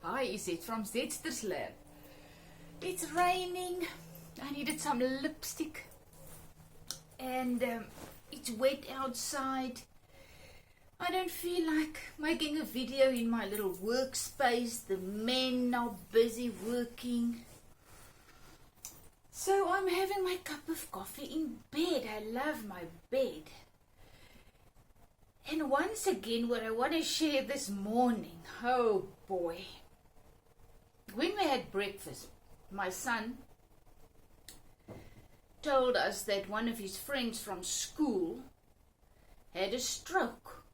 Hi, is it from Zetster's lab? It's raining. I needed some lipstick. And it's wet outside. I don't feel like making a video in my little workspace. The men are busy working. So I'm having my cup of coffee in bed. I love my bed. And once again, what I want to share this morning, oh boy. When we had breakfast, my son told us that one of his friends from school had a stroke.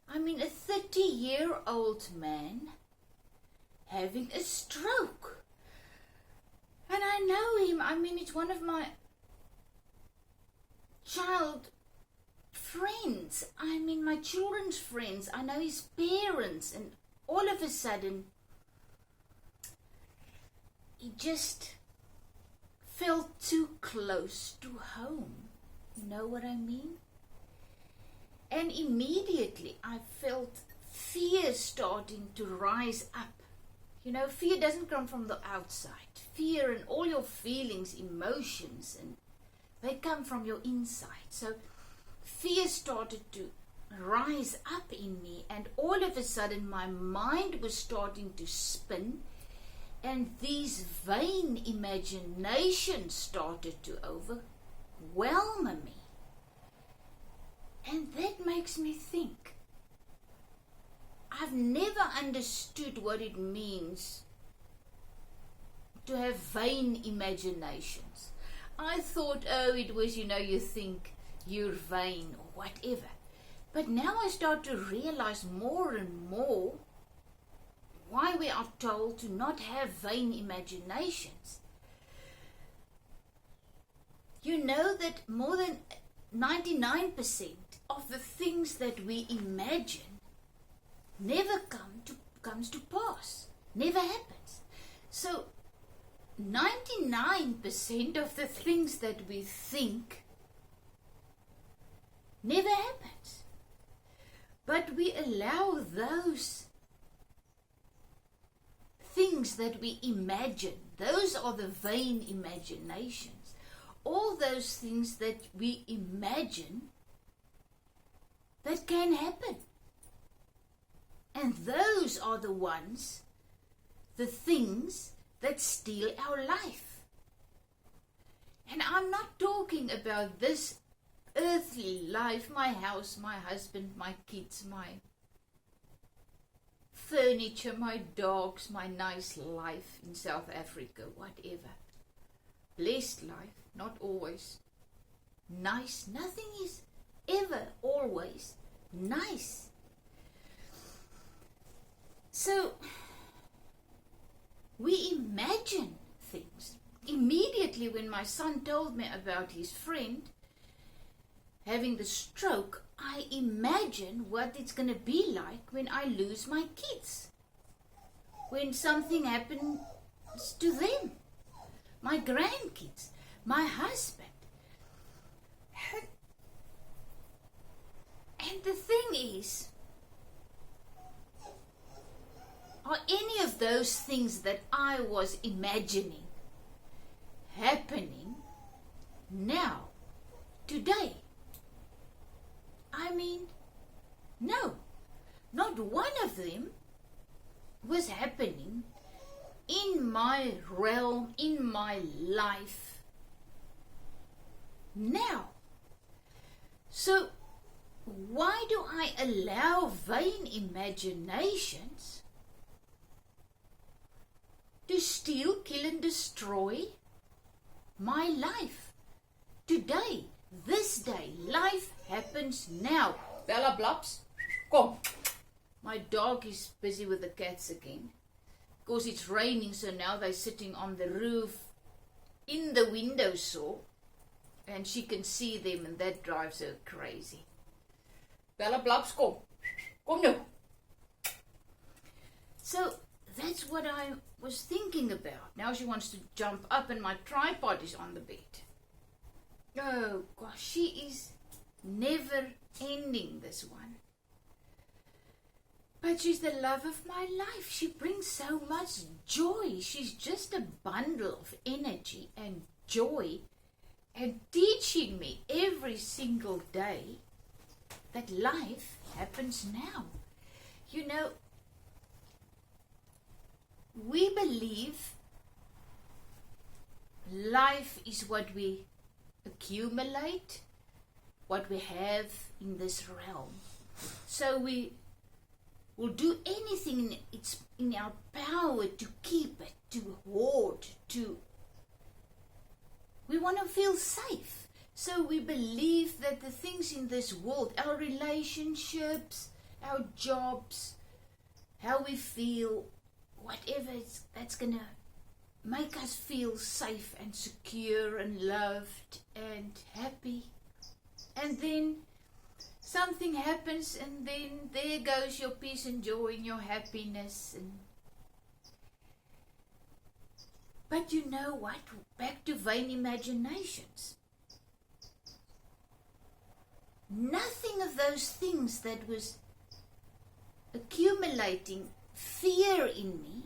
I mean, a 30-year-old man having a stroke. And I know him. I mean, it's one of my child friends. I mean, my children's friends. I know his parents. And all of a sudden, he just felt too close to home. You know what I mean? And immediately I felt fear starting to rise up. You know, fear doesn't come from the outside. Fear and all your feelings, emotions, and they come from your inside. So fear started to rise up in me, and all of a sudden my mind was starting to spin, and these vain imaginations started to overwhelm me. And that makes me think. I've never understood what it means to have vain imaginations. I thought, oh, it was, you think you're vain or whatever. But now I start to realize more and more why we are told to not have vain imaginations. You know that more than 99% of the things that we imagine never comes to pass, never happens. So 99% of the things that we think never happens. But we allow those things that we imagine, those are the vain imaginations. All those things that we imagine that can happen. And those are the ones, the things that steal our life. And I'm not talking about this earthly life, my house, my husband, my kids, my furniture, my dogs, my nice life in South Africa, whatever. Blessed life, not always nice. Nothing is ever always nice. So we imagine things. Immediately when my son told me about his friend having the stroke, I imagine what it's going to be like when I lose my kids. When something happens to them. My grandkids. My husband. And the thing is, are any of those things that I was imagining happening now, today? I mean, no, not one of them was happening in my realm, in my life now. So why do I allow vain imaginations to steal, kill and destroy my life? Today, this day, life happens now. Bella Blobs, come. My dog is busy with the cats again. Of course, it's raining, so now they're sitting on the roof in the windowsill, and she can see them, and that drives her crazy. Bella Blobs, kom. Kom nou. So that's what I was thinking about. Now she wants to jump up and my tripod is on the bed. Oh gosh, she is never ending, this one. But she's the love of my life. She brings so much joy. She's just a bundle of energy and joy, and teaching me every single day that life happens now. You know, we believe life is what we accumulate, what we have in this realm. So we will do anything in our power to keep it, to hoard, we want to feel safe. So we believe that the things in this world, our relationships, our jobs, how we feel, whatever that's going to make us feel safe and secure and loved and happy. And then something happens, and then there goes your peace and joy and your happiness. But you know what? Back to vain imaginations. Nothing of those things that was accumulating fear in me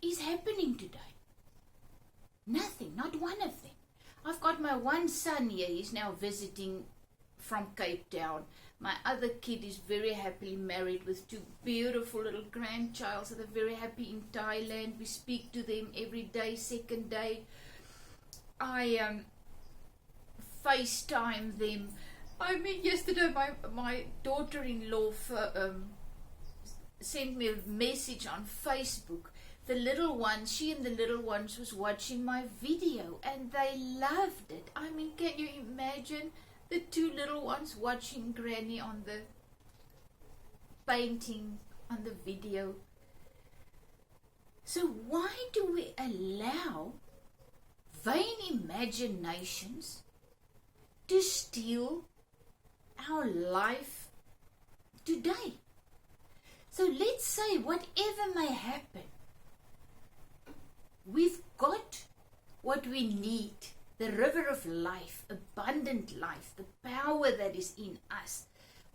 is happening today. Nothing, not one of them. I've got my one son here, he's now visiting from Cape Town. My other kid is very happily married with 2 beautiful little grandchildren. So they're very happy in Thailand. We speak to them every day, second day. I FaceTime them. I mean, yesterday my daughter-in-law sent me a message on Facebook. The little ones, she and the little ones was watching my video and they loved it. I mean, can you imagine the 2 little ones watching Granny on the painting, on the video? So why do we allow vain imaginations to steal our life today? So let's say whatever may happen, we've got what we need, the river of life, abundant life, the power that is in us.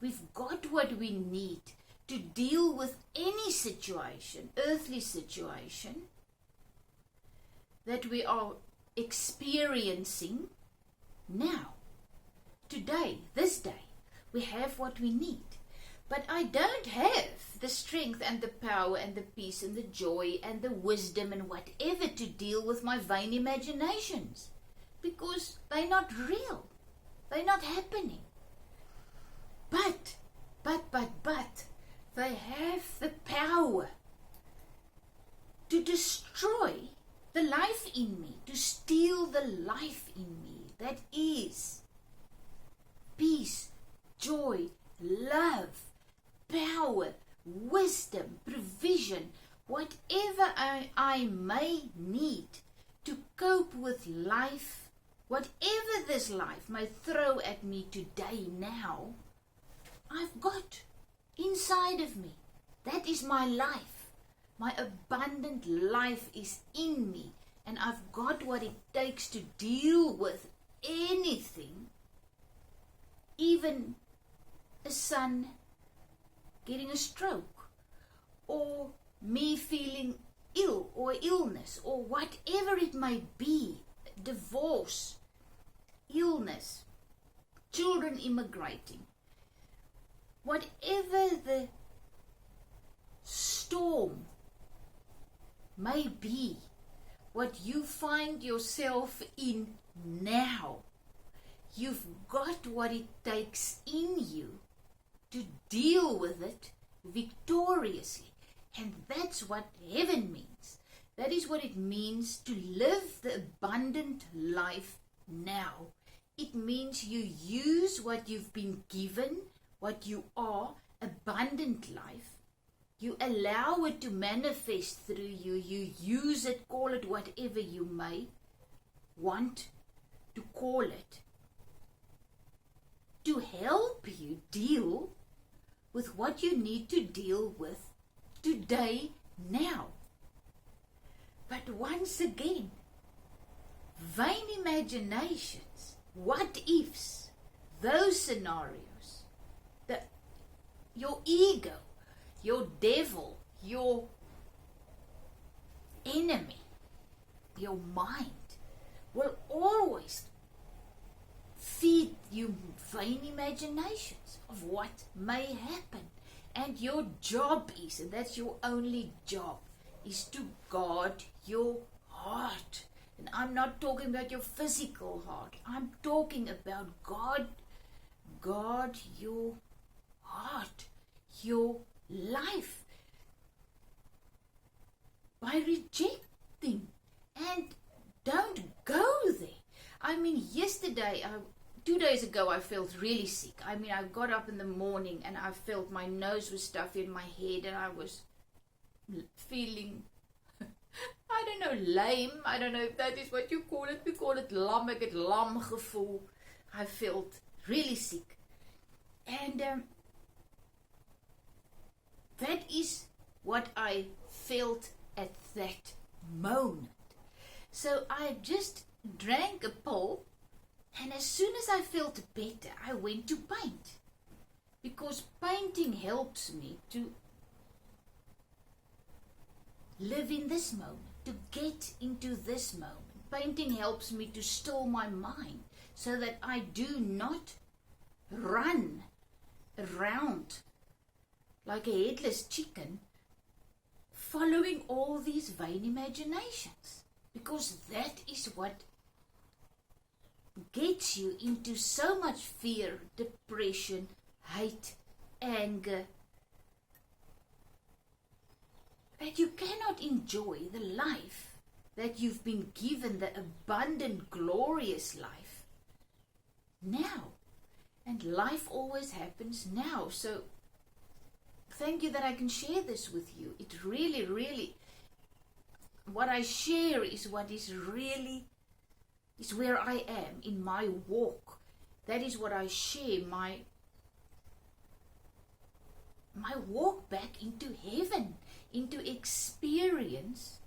We've got what we need to deal with any situation, earthly situation, that we are experiencing now, today, this day. We have what we need. But I don't have the strength and the power and the peace and the joy and the wisdom and whatever to deal with my vain imaginations, because they're not real. They're not happening. But, they have the power to destroy the life in me, to steal the life in me that is peace, joy, love, power, wisdom, provision, whatever I may need to cope with life, whatever this life may throw at me today now, I've got inside of me. That is my life. My abundant life is in me, and I've got what it takes to deal with anything, even a son getting a stroke, or me feeling ill, or illness, or whatever it may be, divorce, illness, children immigrating, whatever the storm may be, what you find yourself in now, you've got what it takes in you to deal with it victoriously. And that's what heaven means. That is what it means to live the abundant life now. It means you use what you've been given, what you are, abundant life. You allow it to manifest through you. You use it, call it whatever you may want to call it, to help you deal with what you need to deal with today, now. But once again, vain imaginations, what ifs, those scenarios, your ego, your devil, your enemy, your mind will always feed you vain imaginations of what may happen. And your job is, and that's your only job, is to guard your heart. And I'm not talking about your physical heart. I'm talking about guard your heart, your life, by rejecting. And don't go there. I mean, 2 days ago, I felt really sick. I mean, I got up in the morning and I felt my nose was stuffy in my head and I was feeling, I don't know, lame. I don't know if that is what you call it. We call it lam. Ek het lam gevoel. I felt really sick. And that is what I felt at that moment. So I just drank a pill, and as soon as I felt better, I went to paint. Because painting helps me to live in this moment, to get into this moment. Painting helps me to still my mind so that I do not run around like a headless chicken following all these vain imaginations. Because that is what gets you into so much fear, depression, hate, anger, that you cannot enjoy the life that you've been given, the abundant, glorious life now. And life always happens now. So thank you that I can share this with you. It really, really, what I share is what is really, is where I am in my walk. That is what I share, my walk back into heaven, into experience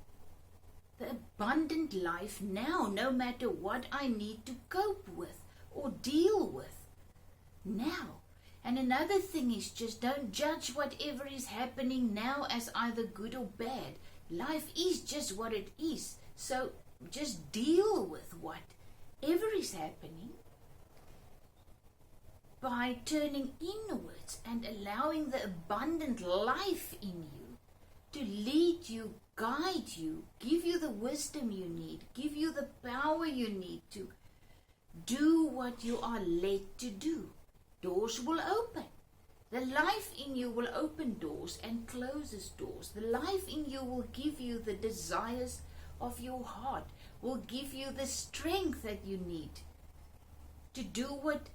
the abundant life now, no matter what I need to cope with or deal with now. And another thing is, just don't judge whatever is happening now as either good or bad. Life is just what it is. So just deal with whatever is happening by turning inwards and allowing the abundant life in you to lead you, guide you, give you the wisdom you need, give you the power you need to do what you are led to do. Doors will open. The life in you will open doors and closes doors. The life in you will give you the desires of your heart, will give you the strength that you need to do what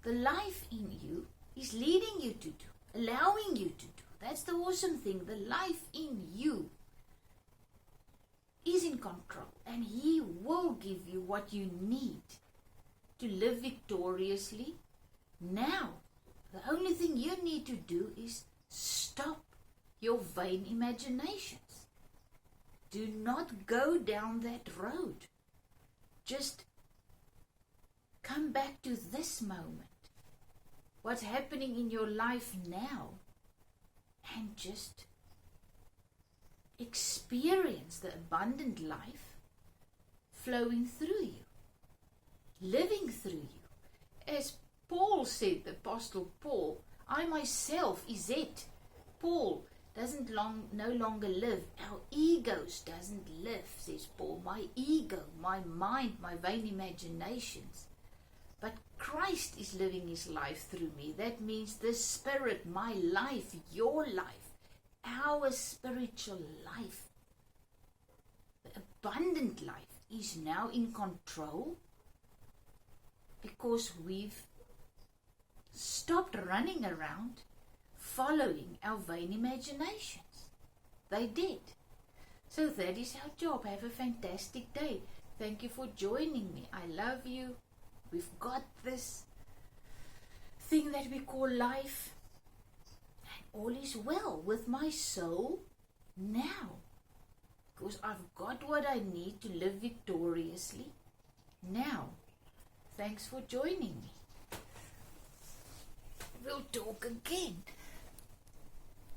the life in you is leading you to do, allowing you to do. That's the awesome thing. The life in you is in control, and He will give you what you need to live victoriously now. The only thing you need to do is stop your vain imaginations. Do not go down that road. Just come back to this moment. What's happening in your life now, and just experience the abundant life flowing through you, living through you. As Paul said, the Apostle Paul, I myself is it. Paul doesn't no longer live. Our egos doesn't live, says Paul. My ego, my mind, my vain imaginations. But Christ is living His life through me. That means the Spirit, my life, your life, our spiritual life, the abundant life is now in control because we've stopped running around following our vain imaginations. They did. So that is our job. Have a fantastic day. Thank you for joining me. I love you. We've got this thing that we call life, and all is well with my soul now, because I've got what I need to live victoriously now. Thanks for joining me. We'll talk again.